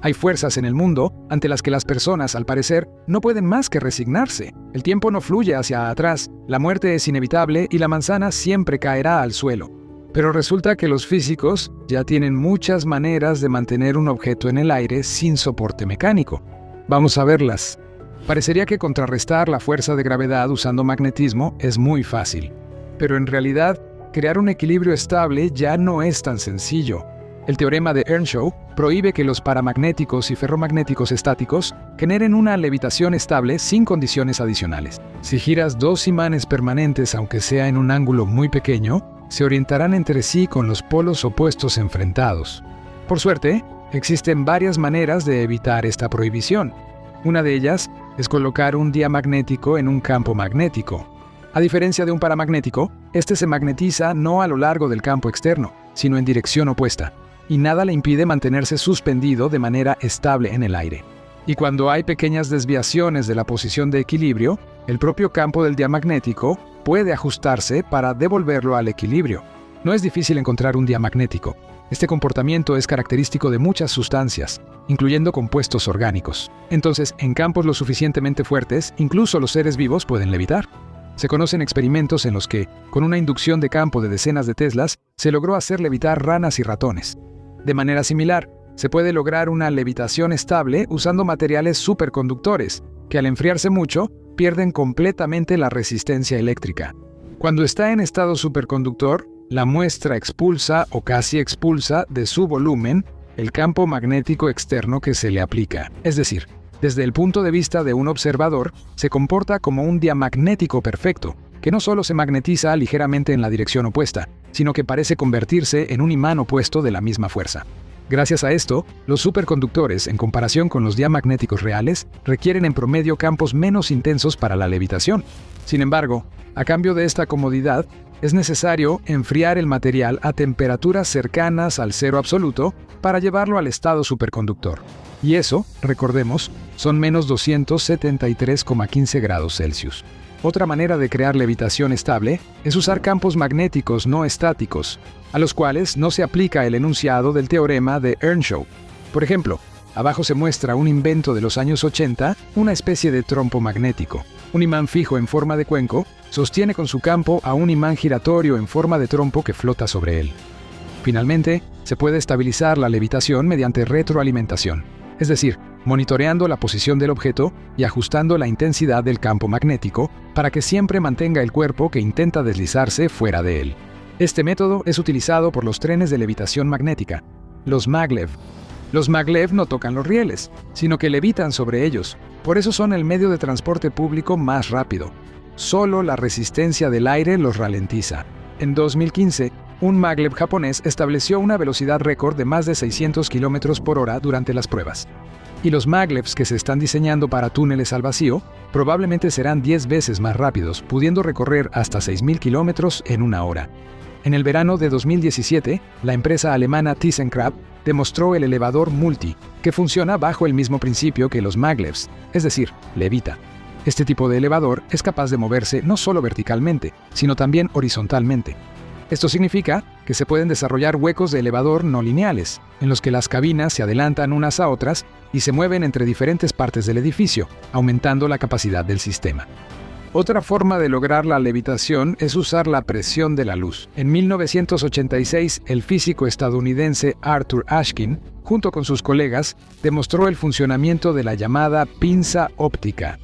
Hay fuerzas en el mundo ante las que las personas, al parecer, no pueden más que resignarse. El tiempo no fluye hacia atrás, la muerte es inevitable y la manzana siempre caerá al suelo. Pero resulta que los físicos ya tienen muchas maneras de mantener un objeto en el aire sin soporte mecánico. Vamos a verlas. Parecería que contrarrestar la fuerza de gravedad usando magnetismo es muy fácil. Pero en realidad, crear un equilibrio estable ya no es tan sencillo. El teorema de Earnshaw prohíbe que los paramagnéticos y ferromagnéticos estáticos generen una levitación estable sin condiciones adicionales. Si giras dos imanes permanentes, aunque sea en un ángulo muy pequeño, se orientarán entre sí con los polos opuestos enfrentados. Por suerte, existen varias maneras de evitar esta prohibición. Una de ellas es colocar un diamagnético en un campo magnético. A diferencia de un paramagnético, este se magnetiza no a lo largo del campo externo, sino en dirección opuesta, y nada le impide mantenerse suspendido de manera estable en el aire. Y cuando hay pequeñas desviaciones de la posición de equilibrio, el propio campo del diamagnético puede ajustarse para devolverlo al equilibrio. No es difícil encontrar un diamagnético. Este comportamiento es característico de muchas sustancias, incluyendo compuestos orgánicos. Entonces, en campos lo suficientemente fuertes, incluso los seres vivos pueden levitar. Se conocen experimentos en los que, con una inducción de campo de decenas de teslas, se logró hacer levitar ranas y ratones. De manera similar, se puede lograr una levitación estable usando materiales superconductores, que al enfriarse mucho, pierden completamente la resistencia eléctrica. Cuando está en estado superconductor, la muestra expulsa o casi expulsa de su volumen el campo magnético externo que se le aplica. Es decir, desde el punto de vista de un observador, se comporta como un diamagnético perfecto, que no solo se magnetiza ligeramente en la dirección opuesta, sino que parece convertirse en un imán opuesto de la misma fuerza. Gracias a esto, los superconductores, en comparación con los diamagnéticos reales, requieren en promedio campos menos intensos para la levitación. Sin embargo, a cambio de esta comodidad, es necesario enfriar el material a temperaturas cercanas al cero absoluto para llevarlo al estado superconductor. Y eso, recordemos, son menos 273,15 grados Celsius. Otra manera de crear levitación estable es usar campos magnéticos no estáticos, a los cuales no se aplica el enunciado del teorema de Earnshaw. Por ejemplo, abajo se muestra un invento de los años 80, una especie de trompo magnético. Un imán fijo en forma de cuenco sostiene con su campo a un imán giratorio en forma de trompo que flota sobre él. Finalmente, se puede estabilizar la levitación mediante retroalimentación, es decir, monitoreando la posición del objeto y ajustando la intensidad del campo magnético para que siempre mantenga el cuerpo que intenta deslizarse fuera de él. Este método es utilizado por los trenes de levitación magnética, los maglev. Los maglev no tocan los rieles, sino que levitan sobre ellos. Por eso son el medio de transporte público más rápido. Solo la resistencia del aire los ralentiza. En 2015, un maglev japonés estableció una velocidad récord de más de 600 km por hora durante las pruebas. Y los maglevs que se están diseñando para túneles al vacío probablemente serán 10 veces más rápidos, pudiendo recorrer hasta 6.000 km en una hora. En el verano de 2017, la empresa alemana ThyssenKrupp demostró el elevador Multi, que funciona bajo el mismo principio que los maglevs, es decir, levita. Este tipo de elevador es capaz de moverse no solo verticalmente, sino también horizontalmente. Esto significa que se pueden desarrollar huecos de elevador no lineales, en los que las cabinas se adelantan unas a otras y se mueven entre diferentes partes del edificio, aumentando la capacidad del sistema. Otra forma de lograr la levitación es usar la presión de la luz. En 1986, el físico estadounidense Arthur Ashkin, junto con sus colegas, demostró el funcionamiento de la llamada pinza óptica.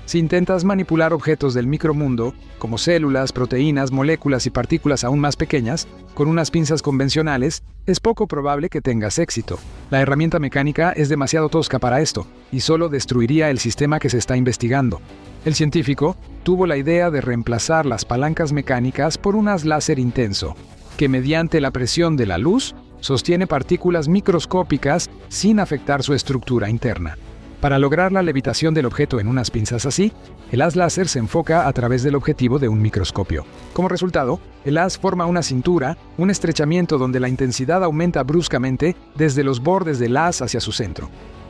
Si intentas manipular objetos del micromundo, como células, proteínas, moléculas y partículas aún más pequeñas, con unas pinzas convencionales, es poco probable que tengas éxito. La herramienta mecánica es demasiado tosca para esto, y solo destruiría el sistema que se está investigando. El científico tuvo la idea de reemplazar las palancas mecánicas por un haz láser intenso, que mediante la presión de la luz, sostiene partículas microscópicas sin afectar su estructura interna. Para lograr la levitación del objeto en unas pinzas así, el haz láser se enfoca a través del objetivo de un microscopio. Como resultado, el haz forma una cintura, un estrechamiento donde la intensidad aumenta bruscamente desde los bordes del haz hacia su centro.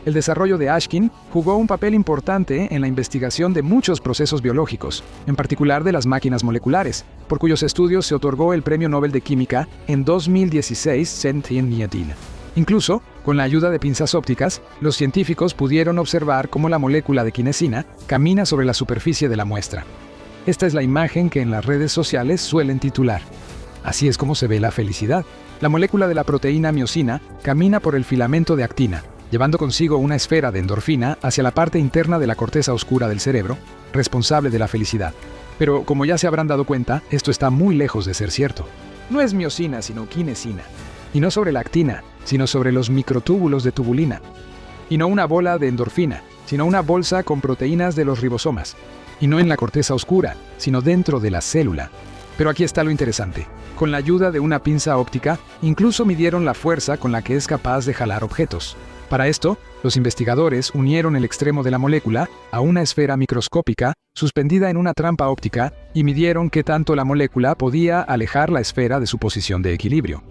El desarrollo de Ashkin jugó un papel importante en la investigación de muchos procesos biológicos, en particular de las máquinas moleculares, por cuyos estudios se otorgó el Premio Nobel de Química en 2016 Centennial. Incluso, con la ayuda de pinzas ópticas, los científicos pudieron observar cómo la molécula de quinesina camina sobre la superficie de la muestra. Esta es la imagen que en las redes sociales suelen titular: así es como se ve la felicidad. La molécula de la proteína miosina camina por el filamento de actina, llevando consigo una esfera de endorfina hacia la parte interna de la corteza oscura del cerebro, responsable de la felicidad. Pero, como ya se habrán dado cuenta, esto está muy lejos de ser cierto. No es miosina, sino quinesina. Y no sobre la actina, sino sobre los microtúbulos de tubulina. Y no una bola de endorfina, sino una bolsa con proteínas de los ribosomas. Y no en la corteza oscura, sino dentro de la célula. Pero aquí está lo interesante. Con la ayuda de una pinza óptica, incluso midieron la fuerza con la que es capaz de jalar objetos. Para esto, los investigadores unieron el extremo de la molécula a una esfera microscópica suspendida en una trampa óptica y midieron qué tanto la molécula podía alejar la esfera de su posición de equilibrio.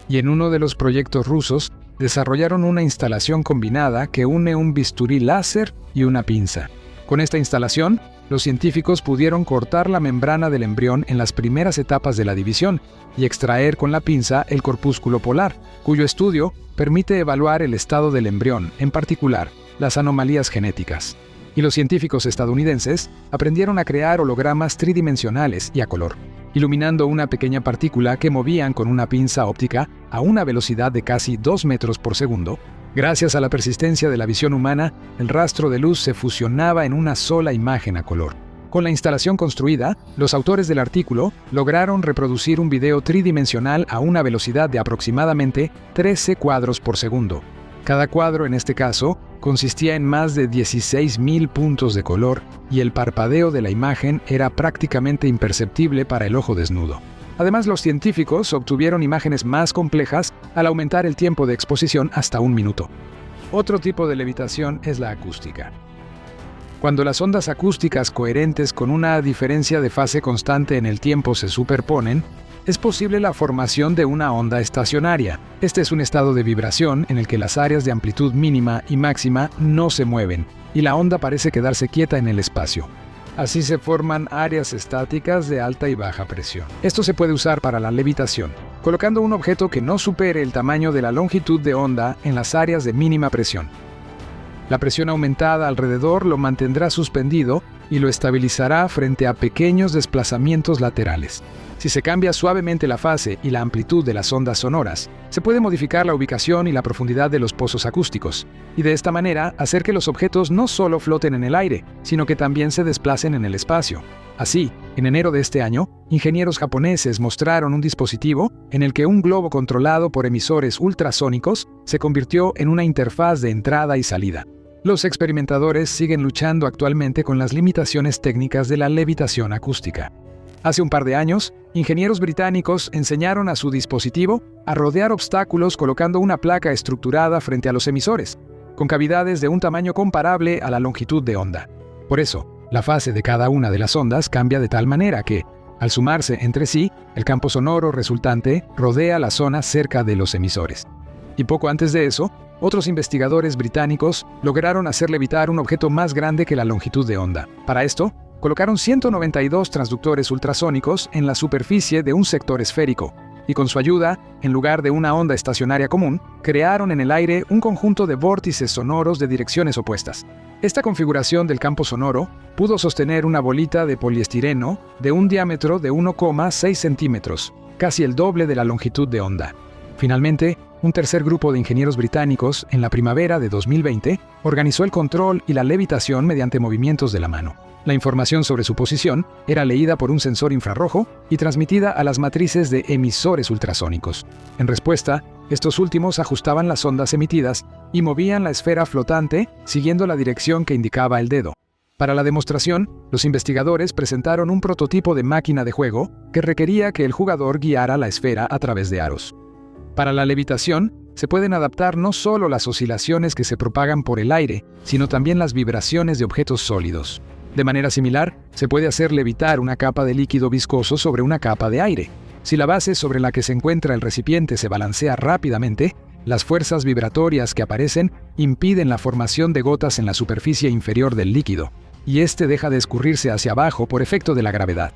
Y en uno de los proyectos rusos, desarrollaron una instalación combinada que une un bisturí láser y una pinza. Con esta instalación, los científicos pudieron cortar la membrana del embrión en las primeras etapas de la división y extraer con la pinza el corpúsculo polar, cuyo estudio permite evaluar el estado del embrión, en particular, las anomalías genéticas. Y los científicos estadounidenses aprendieron a crear hologramas tridimensionales y a color, iluminando una pequeña partícula que movían con una pinza óptica a una velocidad de casi 2 metros por segundo. Gracias a la persistencia de la visión humana, el rastro de luz se fusionaba en una sola imagen a color. Con la instalación construida, los autores del artículo lograron reproducir un video tridimensional a una velocidad de aproximadamente 13 cuadros por segundo. Cada cuadro, en este caso, consistía en más de 16.000 puntos de color y el parpadeo de la imagen era prácticamente imperceptible para el ojo desnudo. Además, los científicos obtuvieron imágenes más complejas al aumentar el tiempo de exposición hasta 1 minuto. Otro tipo de levitación es la acústica. Cuando las ondas acústicas coherentes con una diferencia de fase constante en el tiempo se superponen, es posible la formación de una onda estacionaria. Este es un estado de vibración en el que las áreas de amplitud mínima y máxima no se mueven, y la onda parece quedarse quieta en el espacio. Así se forman áreas estáticas de alta y baja presión. Esto se puede usar para la levitación, colocando un objeto que no supere el tamaño de la longitud de onda en las áreas de mínima presión. La presión aumentada alrededor lo mantendrá suspendido y lo estabilizará frente a pequeños desplazamientos laterales. Si se cambia suavemente la fase y la amplitud de las ondas sonoras, se puede modificar la ubicación y la profundidad de los pozos acústicos, y de esta manera hacer que los objetos no solo floten en el aire, sino que también se desplacen en el espacio. Así, en enero de este año, ingenieros japoneses mostraron un dispositivo en el que un globo controlado por emisores ultrasónicos se convirtió en una interfaz de entrada y salida. Los experimentadores siguen luchando actualmente con las limitaciones técnicas de la levitación acústica. Hace un par de años, ingenieros británicos enseñaron a su dispositivo a rodear obstáculos colocando una placa estructurada frente a los emisores, con cavidades de un tamaño comparable a la longitud de onda. Por eso, la fase de cada una de las ondas cambia de tal manera que, al sumarse entre sí, el campo sonoro resultante rodea la zona cerca de los emisores. Y poco antes de eso, otros investigadores británicos lograron hacer levitar un objeto más grande que la longitud de onda. Para esto, colocaron 192 transductores ultrasónicos en la superficie de un sector esférico, y con su ayuda, en lugar de una onda estacionaria común, crearon en el aire un conjunto de vórtices sonoros de direcciones opuestas. Esta configuración del campo sonoro pudo sostener una bolita de poliestireno de un diámetro de 1,6 centímetros, casi el doble de la longitud de onda. Finalmente, un tercer grupo de ingenieros británicos, en la primavera de 2020, organizó el control y la levitación mediante movimientos de la mano. La información sobre su posición era leída por un sensor infrarrojo y transmitida a las matrices de emisores ultrasónicos. En respuesta, estos últimos ajustaban las ondas emitidas y movían la esfera flotante siguiendo la dirección que indicaba el dedo. Para la demostración, los investigadores presentaron un prototipo de máquina de juego que requería que el jugador guiara la esfera a través de aros. Para la levitación, se pueden adaptar no solo las oscilaciones que se propagan por el aire, sino también las vibraciones de objetos sólidos. De manera similar, se puede hacer levitar una capa de líquido viscoso sobre una capa de aire. Si la base sobre la que se encuentra el recipiente se balancea rápidamente, las fuerzas vibratorias que aparecen impiden la formación de gotas en la superficie inferior del líquido, y este deja de escurrirse hacia abajo por efecto de la gravedad.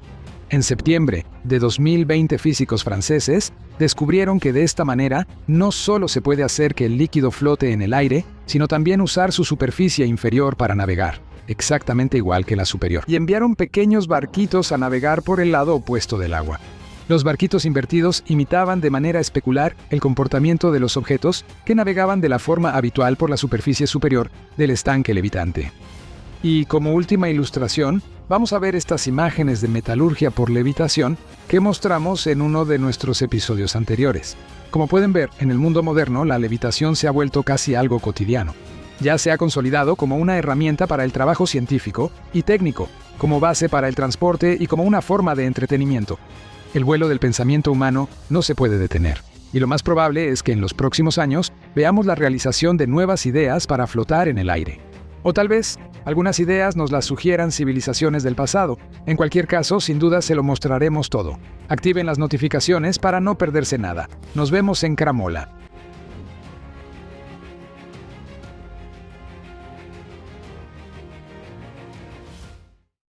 En septiembre de 2020, físicos franceses descubrieron que de esta manera no solo se puede hacer que el líquido flote en el aire, sino también usar su superficie inferior para navegar, exactamente igual que la superior. Y enviaron pequeños barquitos a navegar por el lado opuesto del agua. Los barquitos invertidos imitaban de manera especular el comportamiento de los objetos que navegaban de la forma habitual por la superficie superior del estanque levitante. Y como última ilustración, vamos a ver estas imágenes de metalurgia por levitación que mostramos en uno de nuestros episodios anteriores. Como pueden ver, en el mundo moderno la levitación se ha vuelto casi algo cotidiano. Ya se ha consolidado como una herramienta para el trabajo científico y técnico, como base para el transporte y como una forma de entretenimiento. El vuelo del pensamiento humano no se puede detener. Y lo más probable es que en los próximos años veamos la realización de nuevas ideas para flotar en el aire. O tal vez algunas ideas nos las sugieran civilizaciones del pasado. En cualquier caso, sin duda se lo mostraremos todo. Activen las notificaciones para no perderse nada. Nos vemos en Cramola.